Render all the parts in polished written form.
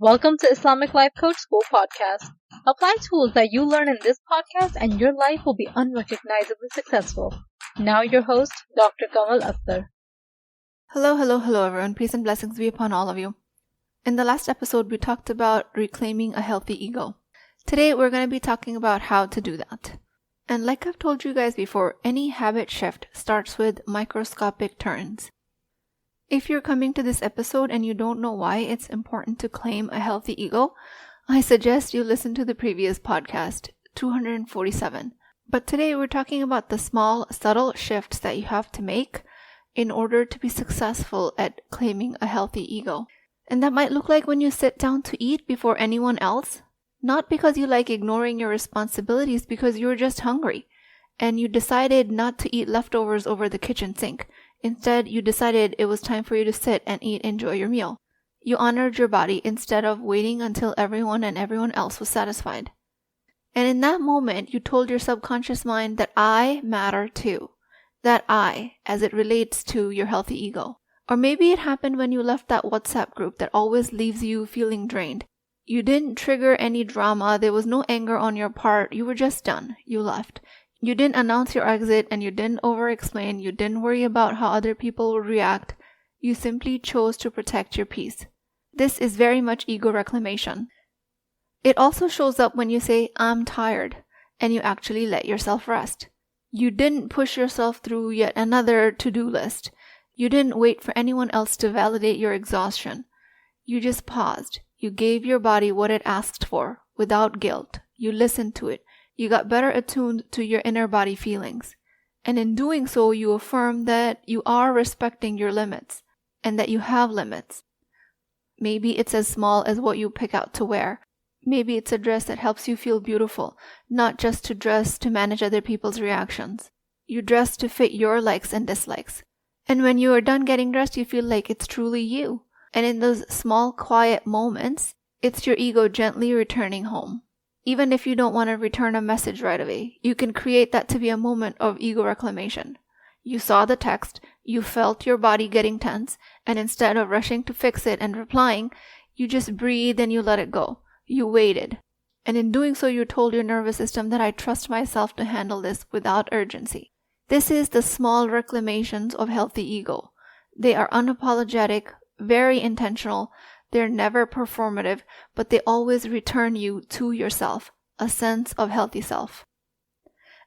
Welcome to Islamic Life Coach School podcast. Apply tools that you learn in this podcast and your life will be unrecognizably successful. Now your host, Dr. Kamal Akhtar. Hello everyone. Peace and blessings be upon all of you. In the last episode, we talked about reclaiming a healthy ego. Today, we're going to be talking about how to do that. And like I've told you guys before, any habit shift starts with microscopic turns. If you're coming to this episode and you don't know why it's important to claim a healthy ego, I suggest you listen to the previous podcast, 247. But today we're talking about the small, subtle shifts that you have to make in order to be successful at claiming a healthy ego. And that might look like when you sit down to eat before anyone else, not because you like ignoring your responsibilities, because you're just hungry and you decided not to eat leftovers over the kitchen sink. Instead, you decided it was time for you to sit and enjoy your meal. You honored your body instead of waiting until everyone else was satisfied. And in that moment, you told your subconscious mind that I matter too. That I, as it relates to your healthy ego. Or maybe it happened when you left that WhatsApp group that always leaves you feeling drained. You didn't trigger any drama, there was no anger on your part, you were just done, you left. You didn't announce your exit and you didn't over-explain, you didn't worry about how other people would react. You simply chose to protect your peace. This is very much ego reclamation. It also shows up when you say, I'm tired, and you actually let yourself rest. You didn't push yourself through yet another to-do list. You didn't wait for anyone else to validate your exhaustion. You just paused. You gave your body what it asked for, without guilt. You listened to it. You got better attuned to your inner body feelings. And in doing so, you affirm that you are respecting your limits, and that you have limits. Maybe it's as small as what you pick out to wear. Maybe it's a dress that helps you feel beautiful, not just to dress to manage other people's reactions. You dress to fit your likes and dislikes. And when you are done getting dressed, you feel like it's truly you. And in those small, quiet moments, it's your ego gently returning home. Even if you don't want to return a message right away, you can create that to be a moment of ego reclamation. You saw the text, you felt your body getting tense, and instead of rushing to fix it and replying, you just breathed and you let it go. You waited. And in doing so, you told your nervous system that I trust myself to handle this without urgency. This is the small reclamations of healthy ego. They are unapologetic, very intentional. They're never performative, but they always return you to yourself, a sense of healthy self.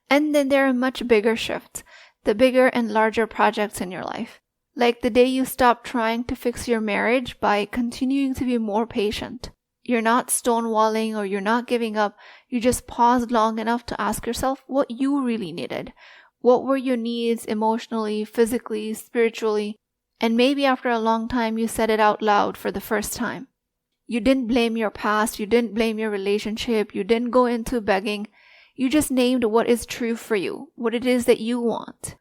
And then there are much bigger shifts, the bigger and larger projects in your life. Like the day you stop trying to fix your marriage by continuing to be more patient. You're not stonewalling or you're not giving up. You just paused long enough to ask yourself what you really needed. What were your needs emotionally, physically, spiritually? And maybe after a long time, you said it out loud for the first time. You didn't blame your past. You didn't blame your relationship. You didn't go into begging. You just named what is true for you, what it is that you want.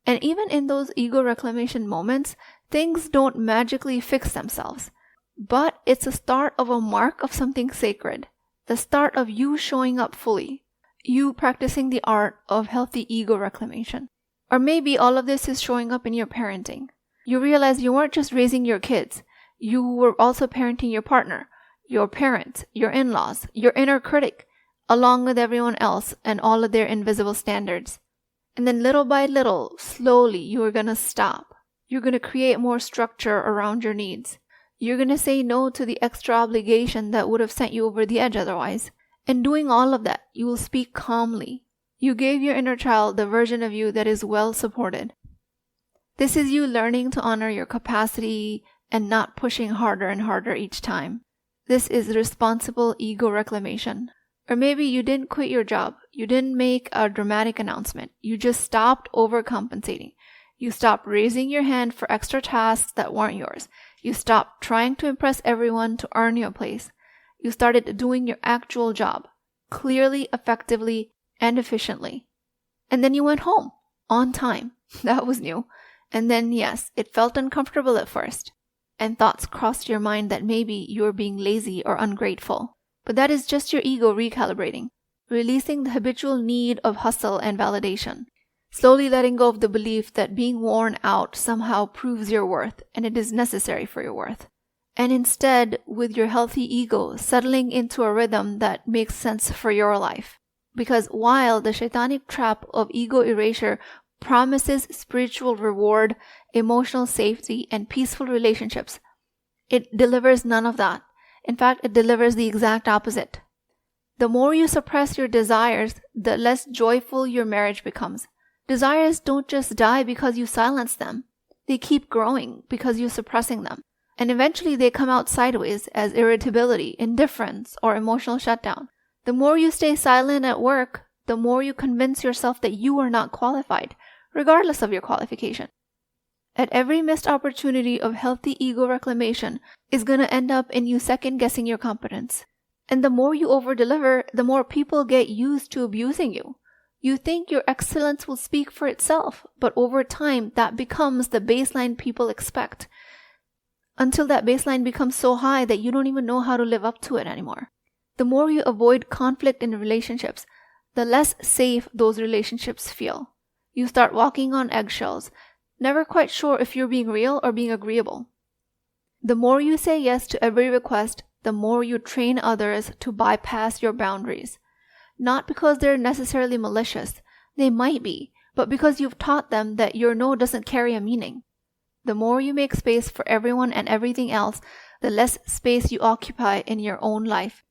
And even in those ego reclamation moments, things don't magically fix themselves. But it's a start of a mark of something sacred. The start of you showing up fully. You practicing the art of healthy ego reclamation. Or maybe all of this is showing up in your parenting. You realize you weren't just raising your kids. You were also parenting your partner, your parents, your in-laws, your inner critic, along with everyone else and all of their invisible standards. And then little by little, slowly, you are going to stop. You're going to create more structure around your needs. You're going to say no to the extra obligation that would have sent you over the edge otherwise. And doing all of that, you will speak calmly. You gave your inner child the version of you that is well supported. This is you learning to honor your capacity and not pushing harder and harder each time. This is responsible ego reclamation. Or maybe you didn't quit your job. You didn't make a dramatic announcement. You just stopped overcompensating. You stopped raising your hand for extra tasks that weren't yours. You stopped trying to impress everyone to earn your place. You started doing your actual job, clearly, effectively, and efficiently. And then you went home, on time. That was new. And then, yes, it felt uncomfortable at first. And thoughts crossed your mind that maybe you were being lazy or ungrateful. But that is just your ego recalibrating, releasing the habitual need of hustle and validation. Slowly letting go of the belief that being worn out somehow proves your worth and it is necessary for your worth. and instead with your healthy ego settling into a rhythm that makes sense for your life. Because while the shaitanic trap of ego erasure promises spiritual reward, emotional safety, and peaceful relationships, it delivers none of that. In fact, it delivers the exact opposite. The more you suppress your desires, the less joyful your marriage becomes. Desires don't just die because you silence them. They keep growing because you're suppressing them. And eventually they come out sideways as irritability, indifference, or emotional shutdown. The more you stay silent at work, the more you convince yourself that you are not qualified, regardless of your qualification. At every missed opportunity of healthy ego reclamation is going to end up in you second-guessing your competence. And the more you over-deliver, the more people get used to abusing you. You think your excellence will speak for itself, but over time, that becomes the baseline people expect. Until that baseline becomes so high that you don't even know how to live up to it anymore. The more you avoid conflict in relationships, the less safe those relationships feel. You start walking on eggshells, never quite sure if you're being real or being agreeable. The more you say yes to every request, the more you train others to bypass your boundaries. Not because they're necessarily malicious, they might be, but because you've taught them that your no doesn't carry a meaning. The more you make space for everyone and everything else, the less space you occupy in your own life.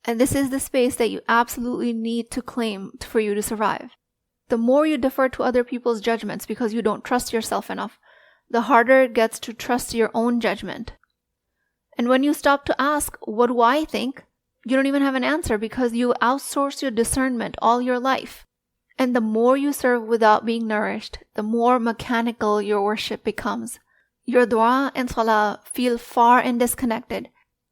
And this is the space that you absolutely need to claim for you to survive. The more you defer to other people's judgments because you don't trust yourself enough, the harder it gets to trust your own judgment. And when you stop to ask, what do I think? You don't even have an answer because you outsource your discernment all your life. And the more you serve without being nourished, the more mechanical your worship becomes. Your dua and salah feel far and disconnected.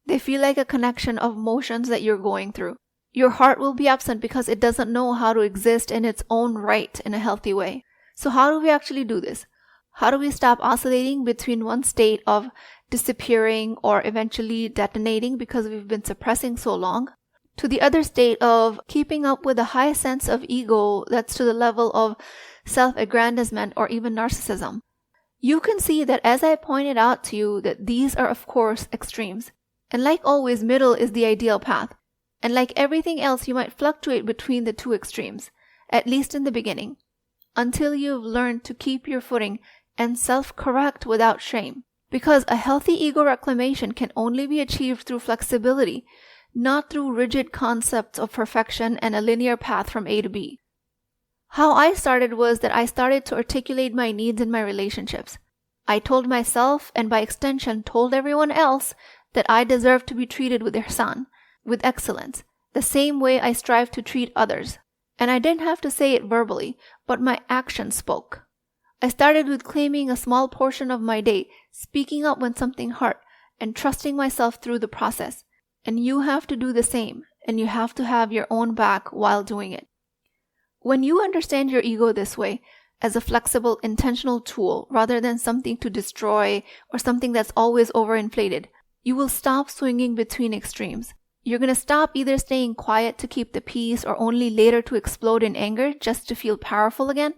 They feel like a connection of motions that you're going through. Your heart will be absent because it doesn't know how to exist in its own right in a healthy way. So how do we actually do this? How do we stop oscillating between one state of disappearing or eventually detonating because we've been suppressing so long, to the other state of keeping up with a high sense of ego that's to the level of self-aggrandizement or even narcissism? You can see that as I pointed out to you that these are of course extremes. And like always, middle is the ideal path. And like everything else, you might fluctuate between the two extremes, at least in the beginning, until you've learned to keep your footing and self-correct without shame. Because a healthy ego reclamation can only be achieved through flexibility, not through rigid concepts of perfection and a linear path from A to B. How I started was that I started to articulate my needs in my relationships. I told myself, and by extension told everyone else, that I deserve to be treated with ihsan, with excellence, the same way I strive to treat others. And I didn't have to say it verbally, but my actions spoke. I started with claiming a small portion of my day, speaking up when something hurt, and trusting myself through the process. And you have to do the same, and you have to have your own back while doing it. When you understand your ego this way, as a flexible, intentional tool rather than something to destroy or something that's always overinflated, you will stop swinging between extremes. You're going to stop either staying quiet to keep the peace or only later to explode in anger just to feel powerful again.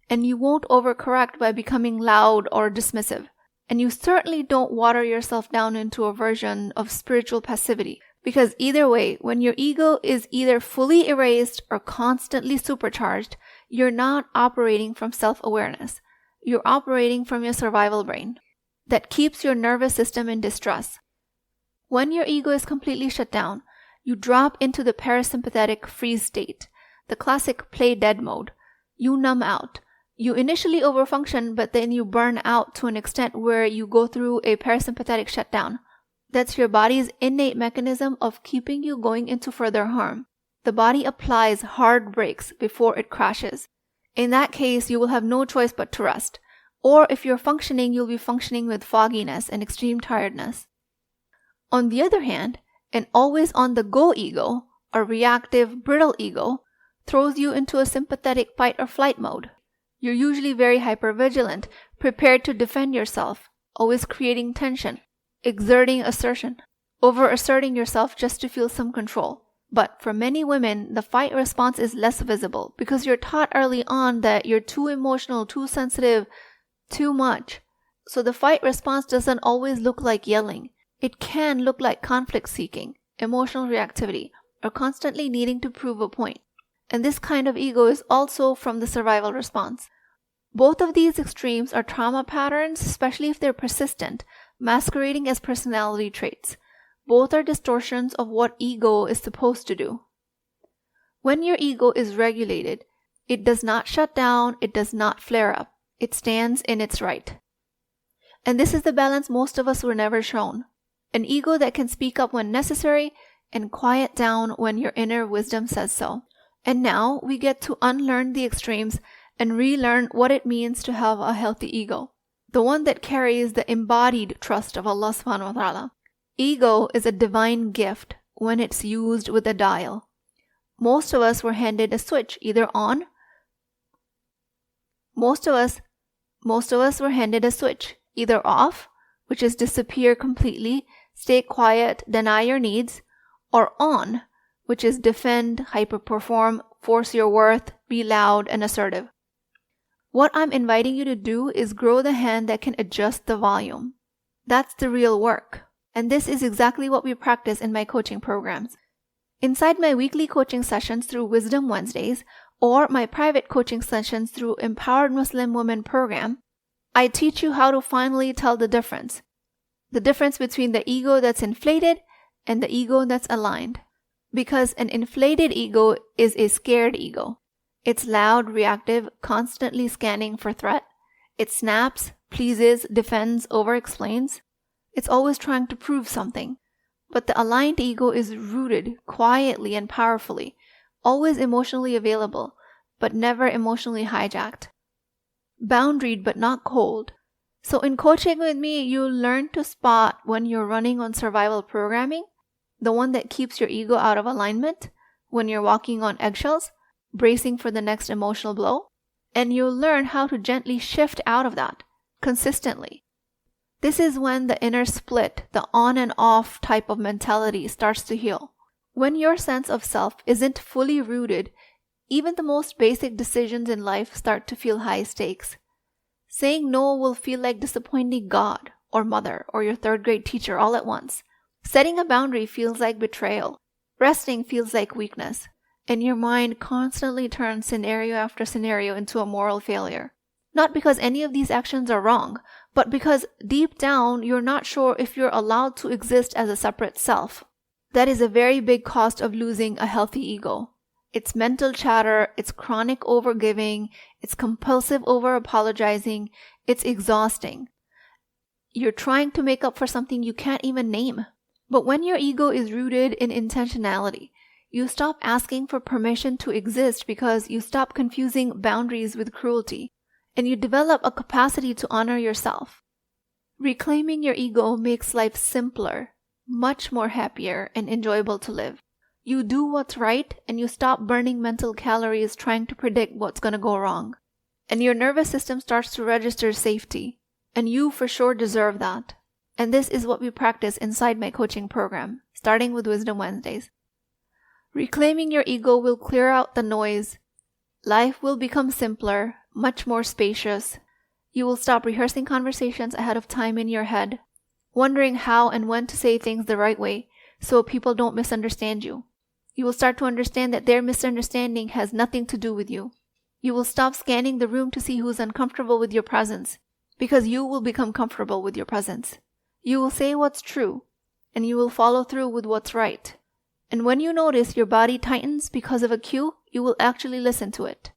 And you won't overcorrect by becoming loud or dismissive. And you certainly don't water yourself down into a version of spiritual passivity. Because either way, when your ego is either fully erased or constantly supercharged, you're not operating from self-awareness. You're operating from your survival brain that keeps your nervous system in distress. When your ego is completely shut down, you drop into the parasympathetic freeze state, the classic play dead mode. You numb out. You initially overfunction, but then you burn out to an extent where you go through a parasympathetic shutdown. That's your body's innate mechanism of keeping you going into further harm. The body applies hard brakes before it crashes. In that case, you will have no choice but to rest. Or if you're functioning, you'll be functioning with fogginess and extreme tiredness. On the other hand, an always on-the-go ego, a reactive, brittle ego, throws you into a sympathetic fight or flight mode. You're usually very hypervigilant, prepared to defend yourself, always creating tension, exerting assertion, over-asserting yourself just to feel some control. But for many women, the fight response is less visible because you're taught early on that you're too emotional, too sensitive, too much. So the fight response doesn't always look like yelling. It can look like conflict seeking, emotional reactivity, or constantly needing to prove a point. And this kind of ego is also from the survival response. Both of these extremes are trauma patterns, especially if they're persistent, masquerading as personality traits. Both are distortions of what ego is supposed to do. When your ego is regulated, it does not shut down, it does not flare up. It stands in its right. And this is the balance most of us were never shown. An ego that can speak up when necessary and quiet down when your inner wisdom says so. And now we get to unlearn the extremes and relearn what it means to have a healthy ego. The one that carries the embodied trust of Allah subhanahu wa ta'ala. Ego is a divine gift when it's used with a dial. Most of us were handed a switch, either on. Most of us were handed a switch, either off, which is disappear completely, stay quiet, deny your needs, or on, which is defend, hyperperform, force your worth, be loud and assertive. What I'm inviting you to do is grow the hand that can adjust the volume. That's the real work. And this is exactly what we practice in my coaching programs. Inside my weekly coaching sessions through Wisdom Wednesdays, or my private coaching sessions through Empowered Muslim Women program, I teach you how to finally tell the difference. The difference between the ego that's inflated and the ego that's aligned. Because an inflated ego is a scared ego. It's loud, reactive, constantly scanning for threat. It snaps, pleases, defends, over-explains. It's always trying to prove something. But the aligned ego is rooted quietly and powerfully, always emotionally available, but never emotionally hijacked. Boundaried but not cold. So in coaching with me, you'll learn to spot when you're running on survival programming, the one that keeps your ego out of alignment, when you're walking on eggshells, bracing for the next emotional blow, and you'll learn how to gently shift out of that, consistently. This is when the inner split, the on and off type of mentality starts to heal. When your sense of self isn't fully rooted, even the most basic decisions in life start to feel high stakes. Saying no will feel like disappointing God or mother or your third grade teacher all at once. Setting a boundary feels like betrayal. Resting feels like weakness. And your mind constantly turns scenario after scenario into a moral failure. Not because any of these actions are wrong, but because deep down you're not sure if you're allowed to exist as a separate self. That is a very big cost of losing a healthy ego. It's mental chatter, it's chronic overgiving, it's compulsive over-apologizing, it's exhausting. You're trying to make up for something you can't even name. But when your ego is rooted in intentionality, you stop asking for permission to exist because you stop confusing boundaries with cruelty, and you develop a capacity to honor yourself. Reclaiming your ego makes life simpler, much more happier and enjoyable to live. You do what's right and you stop burning mental calories trying to predict what's going to go wrong. And your nervous system starts to register safety, and you for sure deserve that. And this is what we practice inside my coaching program, starting with Wisdom Wednesdays. Reclaiming your ego will clear out the noise. Life will become simpler, much more spacious. You will stop rehearsing conversations ahead of time in your head, wondering how and when to say things the right way so people don't misunderstand you. You will start to understand that their misunderstanding has nothing to do with you. You will stop scanning the room to see who's uncomfortable with your presence, because you will become comfortable with your presence. You will say what's true, and you will follow through with what's right. And when you notice your body tightens because of a cue, you will actually listen to it.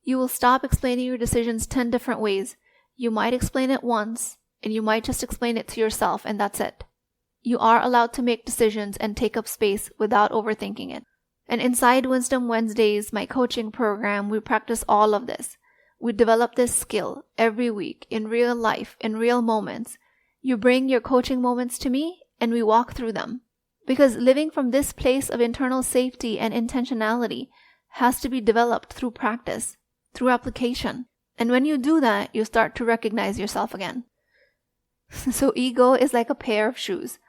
You will stop explaining your decisions 10 different ways. You might explain it once, and you might just explain it to yourself, and that's it. You are allowed to make decisions and take up space without overthinking it. And inside Wisdom Wednesdays, my coaching program, we practice all of this. We develop this skill every week in real life, in real moments. You bring your coaching moments to me, and we walk through them. Because living from this place of internal safety and intentionality has to be developed through practice, through application. And when you do that, you start to recognize yourself again. So ego is like a pair of shoes.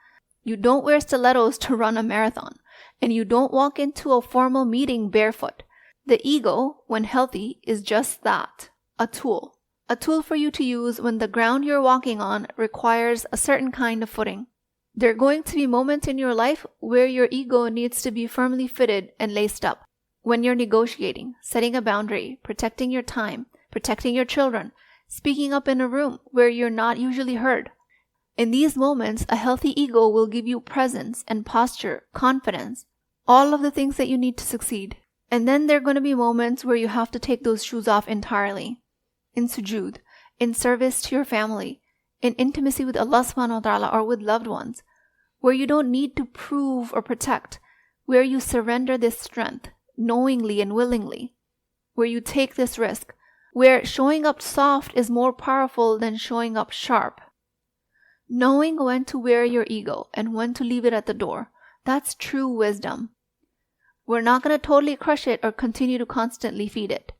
You don't wear stilettos to run a marathon, and you don't walk into a formal meeting barefoot. The ego, when healthy, is just that, a tool. A tool for you to use when the ground you're walking on requires a certain kind of footing. There are going to be moments in your life where your ego needs to be firmly fitted and laced up. When you're negotiating, setting a boundary, protecting your time, protecting your children, speaking up in a room where you're not usually heard. In these moments, a healthy ego will give you presence and posture, confidence, all of the things that you need to succeed. And then there are going to be moments where you have to take those shoes off entirely. In sujood, in service to your family, in intimacy with Allah subhanahu wa ta'ala or with loved ones, where you don't need to prove or protect, where you surrender this strength knowingly and willingly, where you take this risk, where showing up soft is more powerful than showing up sharp. Knowing when to wear your ego and when to leave it at the door, that's true wisdom. We're not going to totally crush it or continue to constantly feed it.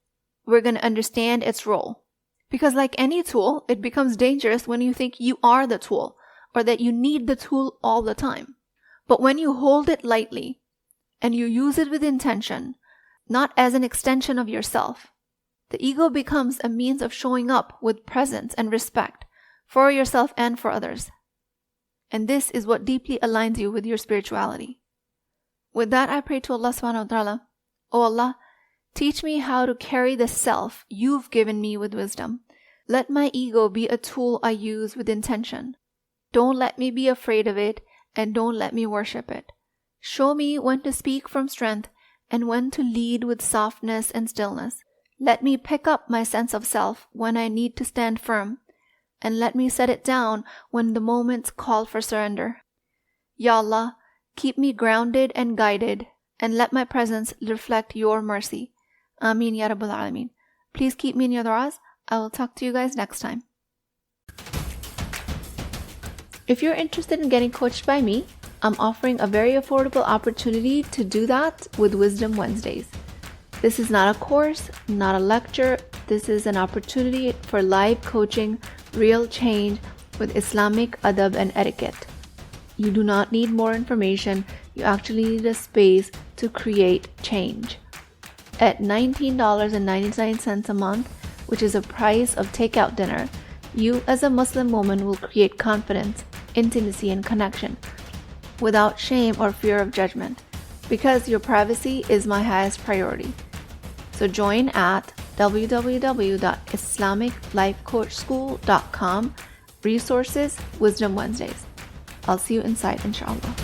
We're going to understand its role. Because like any tool, it becomes dangerous when you think you are the tool or that you need the tool all the time. But when you hold it lightly and you use it with intention, not as an extension of yourself, the ego becomes a means of showing up with presence and respect for yourself and for others. And this is what deeply aligns you with your spirituality. With that, I pray to Allah subhanahu wa ta'ala, O Allah, teach me how to carry the self you've given me with wisdom. Let my ego be a tool I use with intention. Don't let me be afraid of it and don't let me worship it. Show me when to speak from strength and when to lead with softness and stillness. Let me pick up my sense of self when I need to stand firm, and let me set it down when the moments call for surrender. Ya Allah, keep me grounded and guided, and let my presence reflect your mercy. Ameen Ya Rabbal Alameen. Please keep me in your du'as. I will talk to you guys next time. If you're interested in getting coached by me, I'm offering a very affordable opportunity to do that with Wisdom Wednesdays. This is not a course, not a lecture. This is an opportunity for live coaching, real change with Islamic adab and etiquette. You do not need more information. You actually need a space to create change. At $19.99 a month, which is a price of takeout dinner, you as a Muslim woman will create confidence, intimacy, and connection without shame or fear of judgment, because your privacy is my highest priority. So join at www.islamiclifecoachschool.com, resources, Wisdom Wednesdays. I'll see you inside, inshallah.